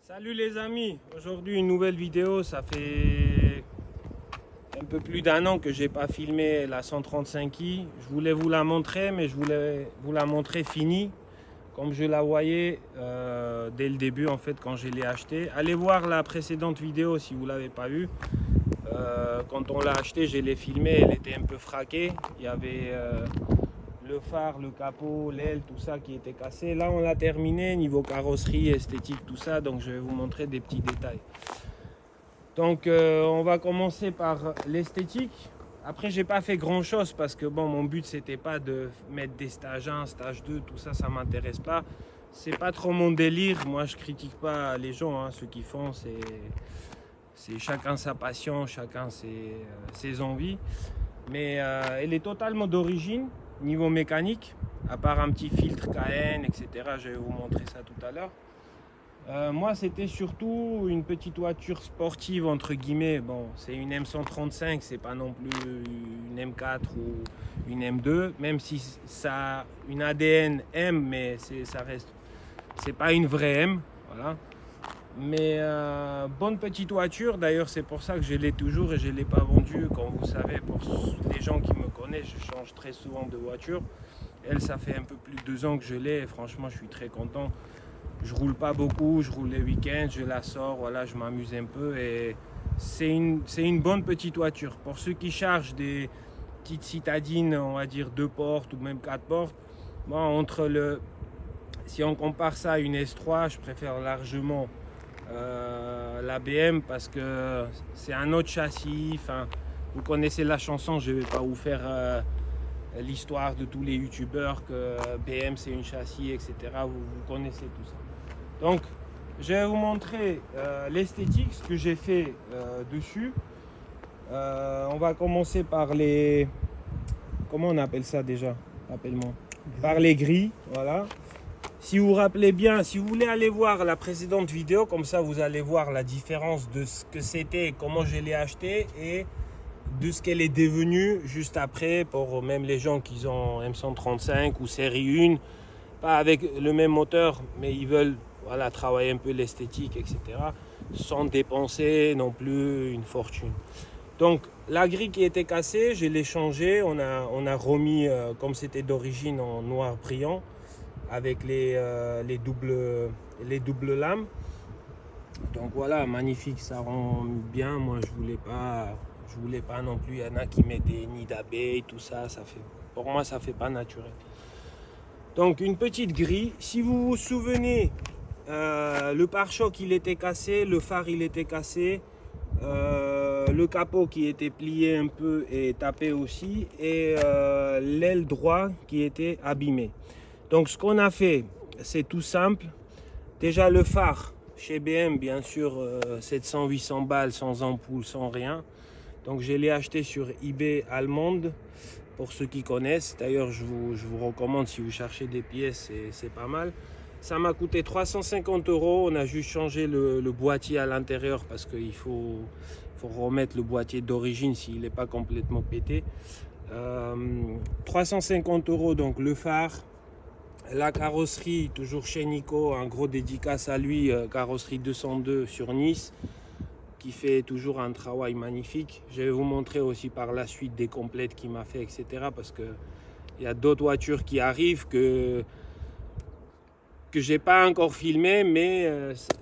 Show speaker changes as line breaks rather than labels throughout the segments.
Salut les amis, aujourd'hui une nouvelle vidéo. Ça fait un peu plus d'un an que j'ai pas filmé la 135i. Je voulais vous la montrer, mais je voulais vous la montrer finie comme je la voyais dès le début en fait quand je l'ai acheté. Allez voir la précédente vidéo si vous l'avez pas vue. Quand on l'a acheté, je l'ai filmé, elle était un peu fraquée. Il y avait le phare, le capot, l'aile, tout ça qui était cassé. Là on l'a terminé niveau carrosserie, esthétique, tout ça. Donc je vais vous montrer des petits détails. Donc on va commencer par l'esthétique. Après j'ai pas fait grand chose parce que bon, mon but c'était pas de mettre des stages 1, stage 2, tout ça, ça m'intéresse pas. C'est pas trop mon délire. Moi je critique pas les gens, hein. Ceux qui font c'est chacun sa passion, chacun ses envies. Mais elle est totalement d'origine niveau mécanique, à part un petit filtre KN, etc. Je vais vous montrer ça tout à l'heure. Moi, c'était surtout une petite voiture sportive, entre guillemets. Bon, c'est une M135, c'est pas non plus une M4 ou une M2, même si ça a une ADN M, mais ça reste, c'est pas une vraie M, voilà. Mais bonne petite voiture, d'ailleurs c'est pour ça que je l'ai toujours et je ne l'ai pas vendue. Comme vous savez, pour les gens qui me connaissent, je change très souvent de voiture. Elle, ça fait un peu plus de 2 ans que je l'ai et franchement je suis très content. Je roule pas beaucoup, je roule les week-ends, je la sors, voilà, je m'amuse un peu et c'est une bonne petite voiture. Pour ceux qui chargent des petites citadines, on va dire 2 portes ou même 4 portes, bon, si on compare ça à une S3, je préfère largement la BM parce que c'est un autre châssis. Enfin, vous connaissez la chanson, je vais pas vous faire l'histoire de tous les youtubeurs que BM c'est une châssis, etc. Vous connaissez tout ça. Donc je vais vous montrer l'esthétique, ce que j'ai fait dessus. On va commencer par les, comment on appelle ça déjà, rappelle-moi, par les grilles, voilà. Si vous vous rappelez bien, si vous voulez aller voir la précédente vidéo, comme ça vous allez voir la différence de ce que c'était, comment je l'ai acheté et de ce qu'elle est devenue juste après, pour même les gens qui ont M135 ou série 1, pas avec le même moteur, mais ils veulent voilà, travailler un peu l'esthétique, etc., sans dépenser non plus une fortune. Donc la grille qui était cassée, je l'ai changée, on a remis comme c'était d'origine en noir brillant, avec les doubles lames. Donc voilà, magnifique, ça rend bien. Moi je voulais pas non plus. Il y en a qui mettent des nids d'abeilles, tout ça, pour moi ça fait pas naturel. Donc une petite grille. Si vous vous souvenez, le pare-choc il était cassé, le phare il était cassé, le capot qui était plié un peu et tapé aussi, et l'aile droite qui était abîmée. Donc ce qu'on a fait, c'est tout simple. Déjà le phare chez BM, bien sûr, 700-800 balles, sans ampoule, sans rien. Donc je l'ai acheté sur eBay allemande, pour ceux qui connaissent. D'ailleurs je vous recommande, si vous cherchez des pièces, c'est pas mal. Ça m'a coûté 350 €. On a juste changé le boîtier à l'intérieur parce qu'il faut remettre le boîtier d'origine s'il n'est pas complètement pété. 350 € donc le phare. La carrosserie, toujours chez Nico, un gros dédicace à lui, carrosserie 202 sur Nice, qui fait toujours un travail magnifique. Je vais vous montrer aussi par la suite des complètes qu'il m'a fait, etc. Parce que il y a d'autres voitures qui arrivent que j'ai pas encore filmé, mais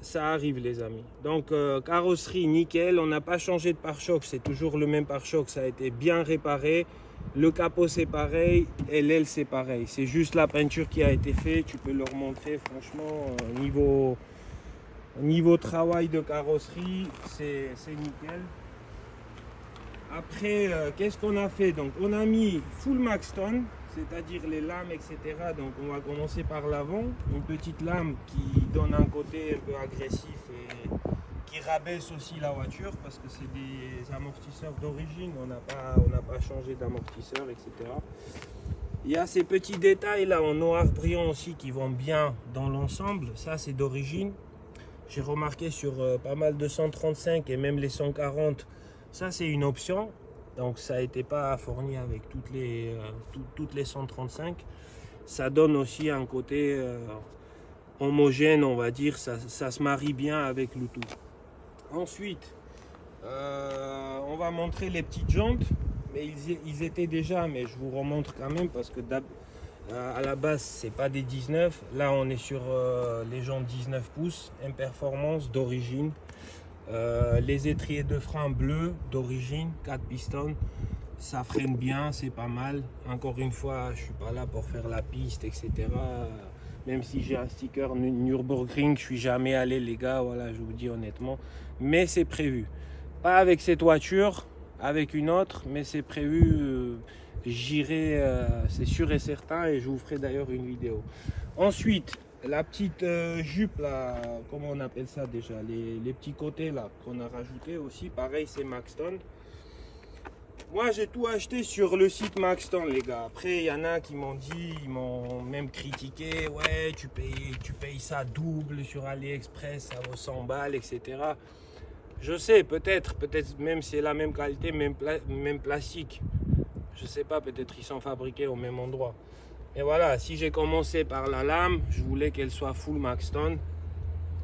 ça arrive les amis. Donc carrosserie nickel, on n'a pas changé de pare-choc, c'est toujours le même pare-choc, ça a été bien réparé. Le capot c'est pareil et l'aile c'est pareil, c'est juste la peinture qui a été faite. Tu peux leur montrer, franchement, niveau travail de carrosserie, c'est nickel. Après, qu'est-ce qu'on a fait? Donc on a mis full Maxton, c'est-à-dire les lames, etc. Donc on va commencer par l'avant, une petite lame qui donne un côté un peu agressif et qui rabaisse aussi la voiture parce que c'est des amortisseurs d'origine, on n'a pas changé d'amortisseur, etc. Il y a ces petits détails là en noir brillant aussi qui vont bien dans l'ensemble. Ça c'est d'origine. J'ai remarqué sur pas mal de 135 et même les 140, ça c'est une option. Donc ça n'était pas fourni avec toutes les 135. Ça donne aussi un côté homogène, on va dire, ça se marie bien avec le tout. Ensuite, on va montrer les petites jantes, mais ils étaient déjà, mais je vous remontre quand même parce que à la base c'est pas des 19, là on est sur les jantes 19 pouces, performance d'origine, les étriers de frein bleus d'origine, 4 pistons, ça freine bien, c'est pas mal. Encore une fois, je suis pas là pour faire la piste, etc. Même si j'ai un sticker Nürburgring, je suis jamais allé les gars, voilà, je vous dis honnêtement, mais c'est prévu. Pas avec cette voiture, avec une autre, mais c'est prévu. J'irai, c'est sûr et certain, et je vous ferai d'ailleurs une vidéo. Ensuite, la petite jupe là, comment on appelle ça déjà, les petits côtés là qu'on a rajouté aussi, pareil, c'est Maxton. Moi j'ai tout acheté sur le site Maxton les gars. Après il y en a qui m'ont dit, ils m'ont même critiqué, ouais tu payes ça double sur AliExpress, ça vaut 100 balles, etc. Je sais, peut-être même c'est la même qualité, même plastique. Je sais pas, peut-être ils sont fabriqués au même endroit. Et voilà, si j'ai commencé par la lame, je voulais qu'elle soit full Maxton.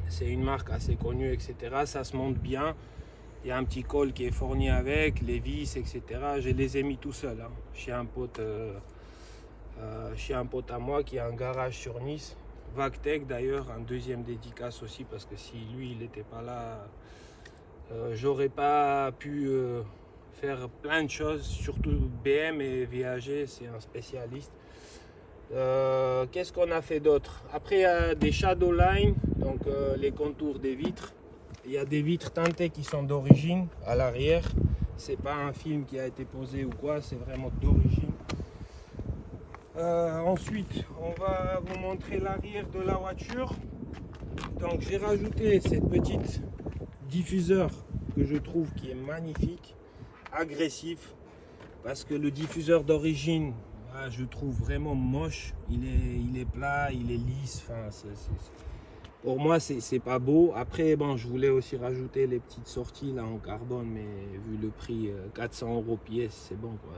C'est une marque assez connue, etc. Ça se monte bien. Il y a un petit col qui est fourni avec, les vis, etc. Je les ai mis tout seul, hein, chez un pote à moi qui a un garage sur Nice. Vactech d'ailleurs, un deuxième dédicace aussi, parce que si lui il n'était pas là, j'aurais pas pu faire plein de choses, surtout BM et VAG, c'est un spécialiste. Qu'est-ce qu'on a fait d'autre? Après il y a des shadow line, donc les contours des vitres. Il y a des vitres teintées qui sont d'origine à l'arrière. C'est pas un film qui a été posé ou quoi, c'est vraiment d'origine. Ensuite, on va vous montrer l'arrière de la voiture. Donc j'ai rajouté cette petite diffuseur que je trouve qui est magnifique, agressif, parce que le diffuseur d'origine, je trouve vraiment moche. Il est plat, il est lisse. Enfin, pour moi, c'est pas beau. Après, bon, je voulais aussi rajouter les petites sorties là en carbone, mais vu le prix, 400 € pièce, c'est bon quoi.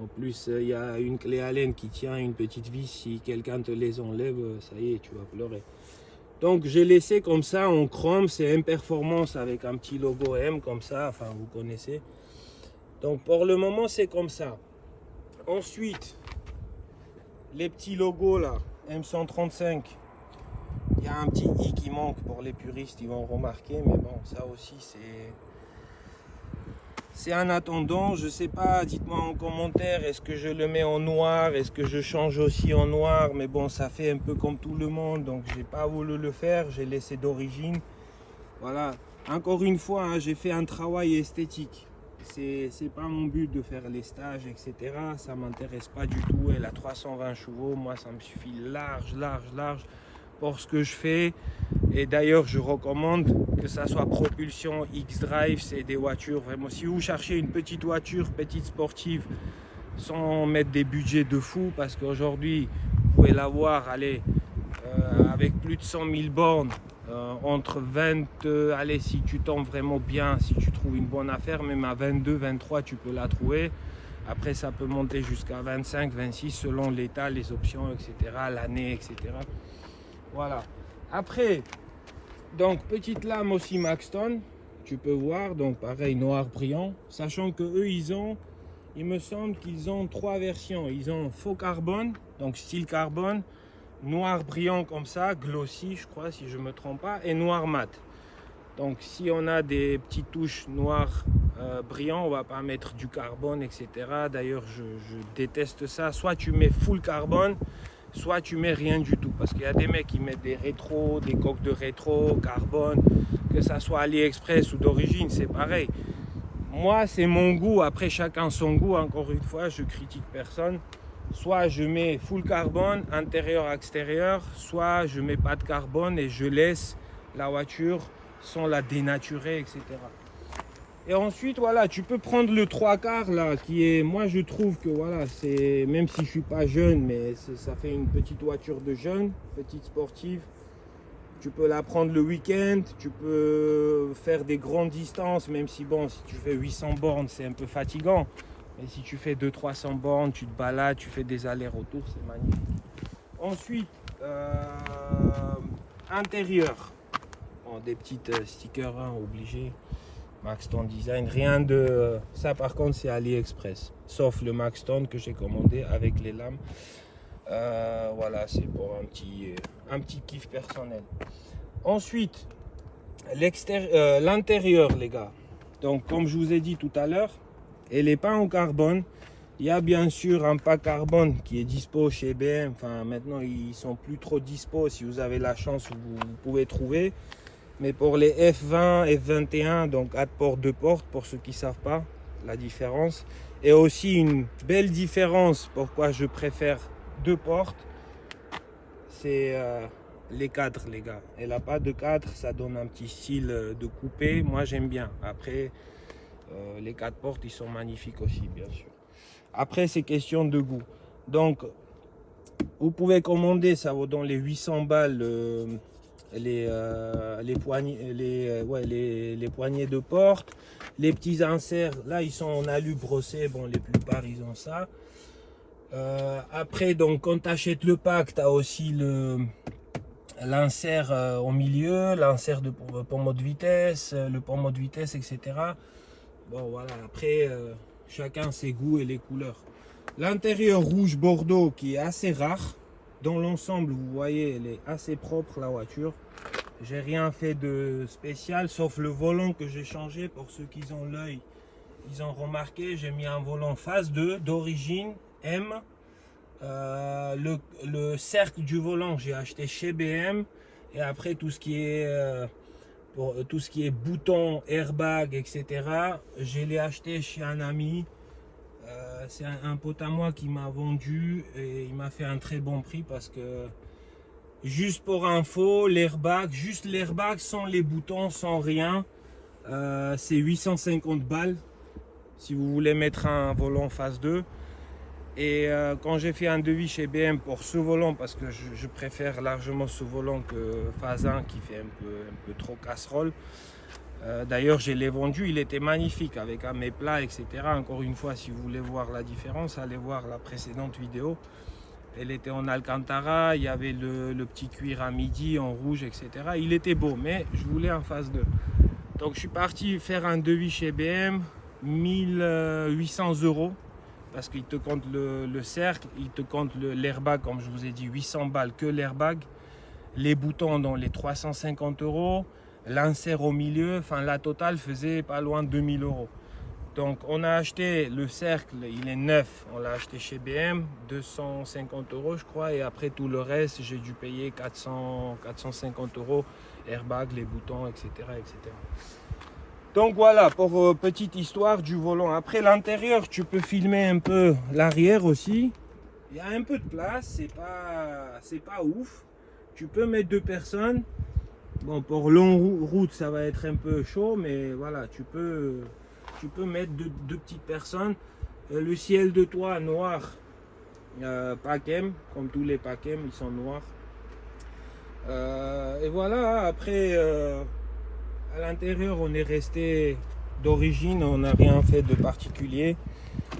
En plus, il y a une clé Allen qui tient une petite vis. Si quelqu'un te les enlève, ça y est, tu vas pleurer. Donc, j'ai laissé comme ça en chrome. C'est M Performance avec un petit logo M comme ça. Enfin, vous connaissez. Donc, pour le moment, c'est comme ça. Ensuite, les petits logos là, M135. Il y a un petit i qui manque pour les puristes, ils vont remarquer, mais bon, ça aussi c'est un attendant. Je sais pas, dites-moi en commentaire, est-ce que je le mets en noir, est-ce que je change aussi en noir, mais bon, ça fait un peu comme tout le monde, donc j'ai pas voulu le faire, j'ai laissé d'origine. Voilà, encore une fois, hein, j'ai fait un travail esthétique. C'est pas mon but de faire les stages, etc. Ça m'intéresse pas du tout. Elle a 320 chevaux, moi ça me suffit large pour ce que je fais. Et d'ailleurs je recommande que ça soit propulsion X-Drive. C'est des voitures vraiment, si vous cherchez une petite voiture, petite sportive, sans mettre des budgets de fou, parce qu'aujourd'hui vous pouvez l'avoir, allez, avec plus de 100 000 bornes, entre 20, allez, si tu tombes vraiment bien, si tu trouves une bonne affaire, même à 22, 23 tu peux la trouver. Après ça peut monter jusqu'à 25, 26 selon l'état, les options, etc., l'année, etc. Voilà. Après, donc petite lame aussi Maxton, tu peux voir, donc pareil noir brillant, sachant que eux il me semble qu'ils ont 3 versions. Ils ont faux carbone, donc style carbone, noir brillant comme ça, glossy je crois si je me trompe pas, et noir mat. Donc si on a des petites touches noires brillants, on va pas mettre du carbone, etc. D'ailleurs je déteste ça. Soit tu mets full carbone, soit tu mets rien du tout, parce qu'il y a des mecs qui mettent des rétros, des coques de rétro, carbone, que ça soit AliExpress ou d'origine, c'est pareil. Moi c'est mon goût, après chacun son goût, encore une fois je critique personne. Soit je mets full carbone, intérieur, extérieur, soit je mets pas de carbone et je laisse la voiture sans la dénaturer, etc. Et ensuite, voilà, tu peux prendre le 3/4 là, qui est, moi je trouve que voilà, c'est, même si je suis pas jeune, mais ça fait une petite voiture de jeune, petite sportive. Tu peux la prendre le week-end, tu peux faire des grandes distances, même si bon, si tu fais 800 bornes, c'est un peu fatigant. Mais si tu fais 200-300 bornes, tu te balades, tu fais des allers-retours, c'est magnifique. Ensuite, Intérieur. Bon, des petites stickers hein, obligés. Maxton Design. Rien de... Ça par contre c'est AliExpress. Sauf le Maxton que j'ai commandé avec les lames. Voilà, c'est pour un petit kiff personnel. Ensuite, l'intérieur les gars. Donc comme je vous ai dit tout à l'heure, elle est pas en carbone. Il y a bien sûr un pack carbone qui est dispo chez BM. Enfin maintenant ils sont plus trop dispo. Si vous avez la chance vous pouvez trouver. Mais pour les F20, F21, donc 4 portes, 2 portes, pour ceux qui ne savent pas la différence. Et aussi une belle différence, pourquoi je préfère 2 portes, c'est les cadres les gars. Elle n'a pas de cadre, ça donne un petit style de coupé, moi j'aime bien. Après, les 4 portes, ils sont magnifiques aussi, bien sûr. Après, c'est question de goût. Donc, vous pouvez commander, ça vaut dans les 800 balles. Les poignées de porte, les petits inserts là ils sont en alu brossé, bon les plupart ils ont ça. Après donc quand tu achètes le pack tu as aussi l'insert au milieu, l'insert de pommeau de vitesse, le pommeau de vitesse etc. Bon voilà, après chacun ses goûts et les couleurs. L'intérieur rouge bordeaux qui est assez rare. Dans l'ensemble, vous voyez, elle est assez propre la voiture. J'ai rien fait de spécial, sauf le volant que j'ai changé. Pour ceux qui ont l'œil, ils ont remarqué. J'ai mis un volant phase 2 d'origine M. Le cercle du volant, j'ai acheté chez BM. Et après, tout ce qui est bouton, airbag, etc., je l'ai acheté chez un ami. C'est un pote à moi qui m'a vendu et il m'a fait un très bon prix parce que juste pour info, l'airbag, juste l'airbag sans les boutons, sans rien, c'est 850 balles si vous voulez mettre un volant phase 2. Et quand j'ai fait un devis chez BM pour ce volant, parce que je préfère largement ce volant que phase 1 qui fait un peu trop casserole. D'ailleurs je l'ai vendu, il était magnifique avec mes plats etc. Encore une fois, si vous voulez voir la différence, allez voir la précédente vidéo. Elle était en Alcantara, il y avait le petit cuir à midi en rouge etc. Il était beau, mais je voulais en phase 2. Donc je suis parti faire un devis chez BM, 1800 € parce qu'il te compte le cercle, il te compte l'airbag comme je vous ai dit, 800 balles que l'airbag, les boutons dans les 350 €. L'insert au milieu, enfin la totale faisait pas loin de 2000 €. Donc on a acheté le cercle, il est neuf, on l'a acheté chez BM, 250 € je crois, et après tout le reste j'ai dû payer 450 €, airbag, les boutons, etc., etc. Donc voilà pour petite histoire du volant. Après l'intérieur, tu peux filmer un peu l'arrière aussi. Il y a un peu de place, c'est pas ouf. Tu peux mettre 2 personnes. Bon, pour longue route, ça va être un peu chaud, mais voilà, tu peux mettre deux petites personnes. Le ciel de toit noir, Pacem, comme tous les Pacem, ils sont noirs. Et voilà, après, à l'intérieur, on est resté d'origine, on n'a rien fait de particulier.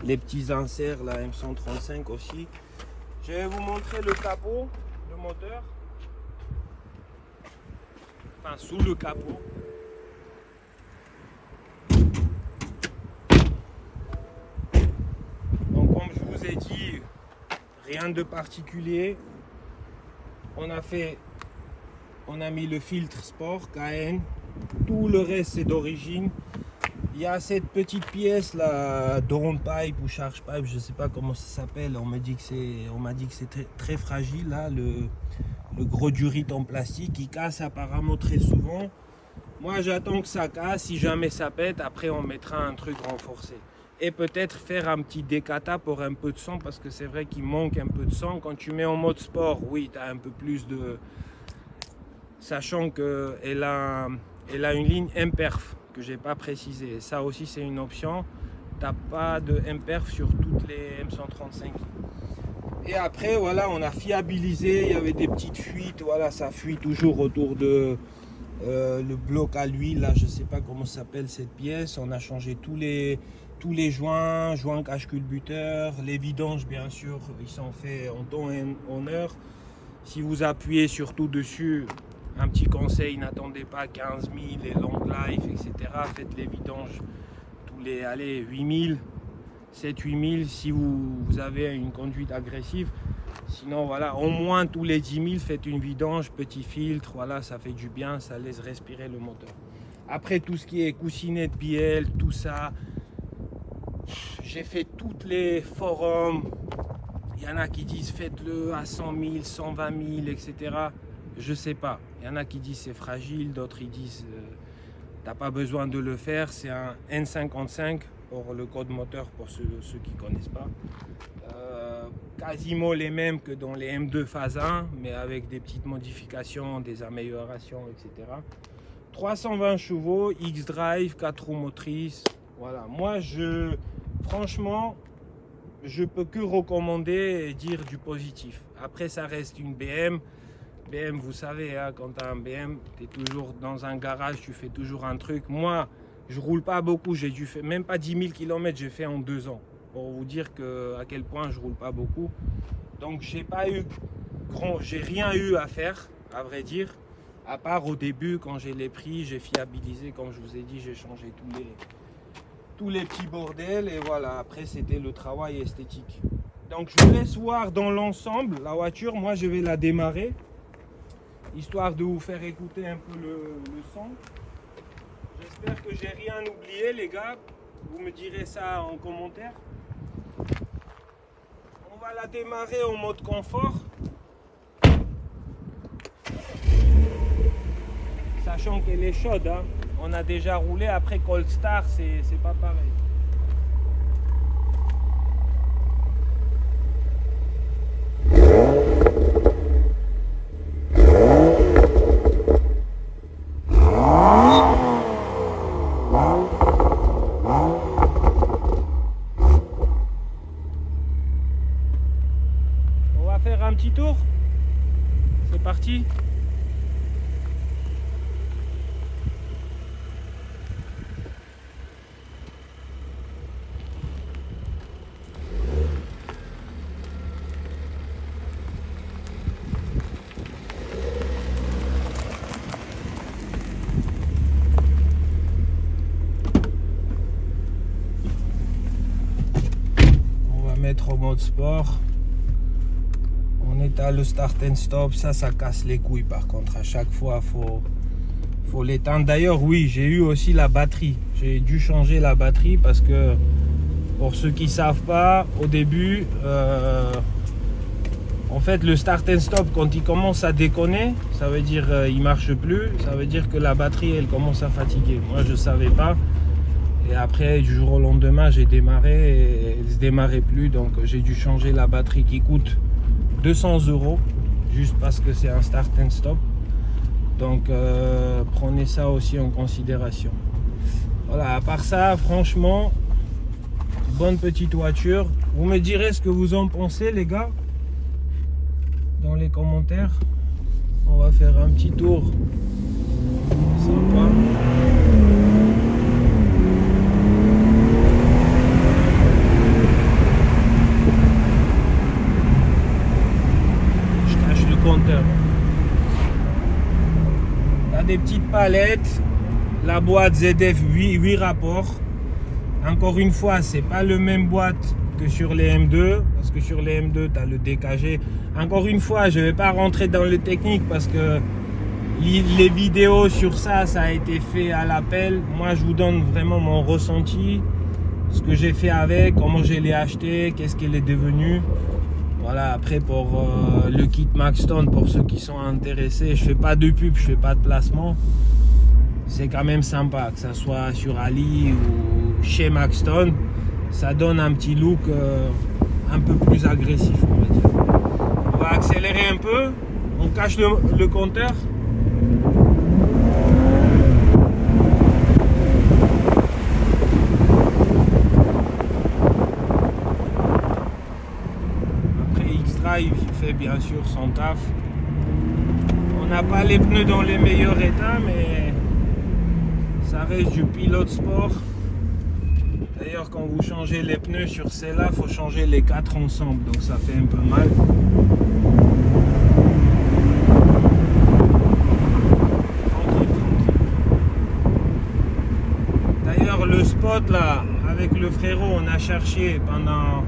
Les petits inserts, la M135 aussi. Je vais vous montrer le capot, le moteur. Enfin, sous le capot. Donc comme je vous ai dit, rien de particulier. On a mis le filtre sport KN. Tout le reste c'est d'origine. Il y a cette petite pièce là, drone pipe ou charge pipe, je sais pas comment ça s'appelle. On m'a dit que c'est très fragile là, le gros durite en plastique qui casse apparemment très souvent. Moi j'attends que ça casse, si jamais ça pète, après on mettra un truc renforcé. Et peut-être faire un petit décata pour un peu de son, parce que c'est vrai qu'il manque un peu de son. Quand tu mets en mode sport, oui, tu as un peu plus de... Sachant qu'elle a une ligne imperf que j'ai pas précisé. Ça aussi c'est une option. T'as pas de imperf sur toutes les M135. Et après voilà, on a fiabilisé. Il y avait des petites fuites. Voilà, ça fuit toujours autour de le bloc à l'huile. Là, je sais pas comment s'appelle cette pièce. On a changé tous les joints cache culbuteur, les vidanges bien sûr, ils sont faits en temps et en heure. Si vous appuyez surtout dessus, un petit conseil, n'attendez pas 15 000 et long life, etc. Faites les vidanges tous les 8 000, 7-8 000 si vous avez une conduite agressive. Sinon, voilà, au moins tous les 10 000, faites une vidange, petit filtre, voilà, ça fait du bien, ça laisse respirer le moteur. Après, tout ce qui est coussinette bielle, tout ça, j'ai fait tous les forums. Il y en a qui disent faites-le à 100 000, 120 000, etc. Je sais pas. Il y en a qui disent c'est fragile, d'autres ils disent t'as pas besoin de le faire. C'est un N55 pour le code moteur pour ceux qui connaissent pas. Quasiment les mêmes que dans les M2 phase 1, mais avec des petites modifications, des améliorations, etc. 320 chevaux, X-Drive, 4 roues motrices. Voilà, moi franchement, je peux que recommander et dire du positif. Après, ça reste une BM. BM, vous savez, hein, quand tu as un BM, tu es toujours dans un garage, tu fais toujours un truc. Moi, je roule pas beaucoup, j'ai dû faire même pas 10 000 km, j'ai fait en 2 ans. Pour vous dire à quel point je roule pas beaucoup. Donc j'ai rien eu à faire, à vrai dire, à part au début quand j'ai les prix, j'ai fiabilisé, comme je vous ai dit, j'ai changé tous les petits bordels et voilà, après c'était le travail esthétique. Donc je vous laisse voir dans l'ensemble la voiture. Moi je vais la démarrer, histoire de vous faire écouter un peu le son. J'espère que j'ai rien oublié les gars, vous me direz ça en commentaire. On va la démarrer en mode confort. Sachant qu'elle est chaude, hein. On a déjà roulé, après Cold Start, c'est pas pareil. On va faire un petit tour. C'est parti. Mettre au mode sport. On est à le start and stop, ça casse les couilles par contre. À chaque fois faut l'éteindre. D'ailleurs oui, j'ai eu aussi la batterie, j'ai dû changer la batterie parce que pour ceux qui savent pas, au début en fait le start and stop, quand il commence à déconner, ça veut dire il marche plus, ça veut dire que la batterie elle commence à fatiguer. Moi je savais pas. Et après, du jour au lendemain, j'ai démarré et elle ne se démarrait plus. Donc, j'ai dû changer la batterie qui coûte 200 €, juste parce que c'est un start and stop. Donc, prenez ça aussi en considération. Voilà, à part ça, franchement, bonne petite voiture. Vous me direz ce que vous en pensez, les gars, dans les commentaires. On va faire un petit tour sympa. Compteur. Il y a des petites palettes, la boîte ZF 8 rapports. Encore une fois, c'est pas le même boîte que sur les M2 parce que sur les M2 tu as le DKG. Encore une fois, je vais pas rentrer dans le technique parce que les vidéos sur ça a été fait à l'appel. Moi je vous donne vraiment mon ressenti, ce que j'ai fait avec, comment je l'ai acheté, qu'est-ce qu'elle est devenue. Voilà, après pour le kit Maxton, pour ceux qui sont intéressés, je fais pas de pub, je fais pas de placement. C'est quand même sympa, que ça soit sur Ali ou chez Maxton, ça donne un petit look un peu plus agressif, on va dire. On va accélérer un peu, on cache le compteur. Il fait bien sûr son taf. On n'a pas les pneus dans les meilleurs états, mais ça reste du pilote sport. D'ailleurs, quand vous changez les pneus sur celle-là, il faut changer les 4 ensemble, donc ça fait un peu mal. spot là, avec le frérot, on a cherché pendant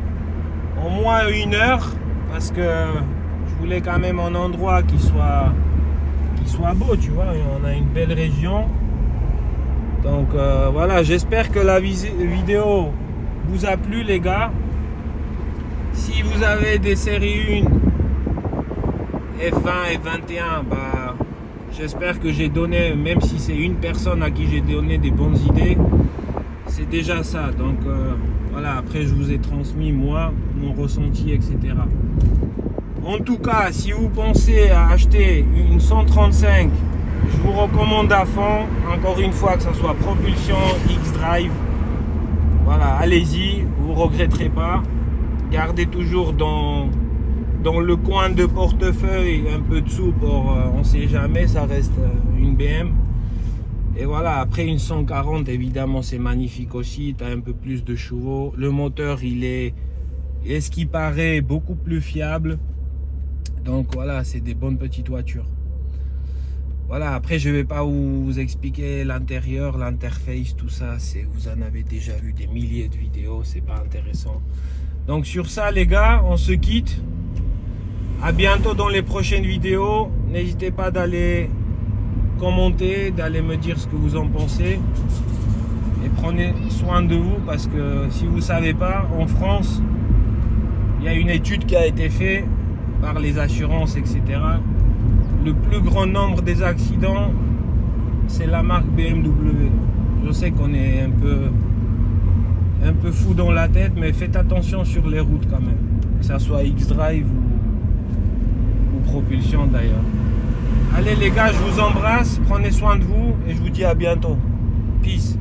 au moins 1 heure parce que je voulais quand même un endroit qui soit beau, tu vois. On a une belle région. Donc voilà, j'espère que la vidéo vous a plu, les gars. Si vous avez des séries 1, F20 et 21, bah, j'espère que j'ai donné, même si c'est une personne à qui j'ai donné des bonnes idées, c'est déjà ça. Donc voilà, après je vous ai transmis moi, mon ressenti, etc. En tout cas, si vous pensez à acheter une 135, je vous recommande à fond, encore une fois, que ce soit propulsion, X-Drive. Voilà, allez-y, vous ne regretterez pas. Gardez toujours dans le coin de portefeuille un peu de sous pour, on ne sait jamais, ça reste une BM. Et voilà, après une 140, évidemment, c'est magnifique aussi, tu as un peu plus de chevaux. Le moteur, il est ce qui paraît, beaucoup plus fiable. Donc voilà, c'est des bonnes petites voitures. Voilà, après je vais pas vous expliquer l'intérieur, l'interface, tout ça, vous en avez déjà vu des milliers de vidéos, c'est pas intéressant. Donc sur ça les gars, on se quitte. À bientôt dans les prochaines vidéos. N'hésitez pas d'aller commenter, d'aller me dire ce que vous en pensez. Et prenez soin de vous parce que si vous savez pas, en France, il y a une étude qui a été faite par les assurances, etc. Le plus grand nombre des accidents, c'est la marque BMW. Je sais qu'on est un peu fou dans la tête, mais faites attention sur les routes quand même. Que ça soit X-Drive ou propulsion d'ailleurs. Allez les gars, je vous embrasse, prenez soin de vous et je vous dis à bientôt. Peace.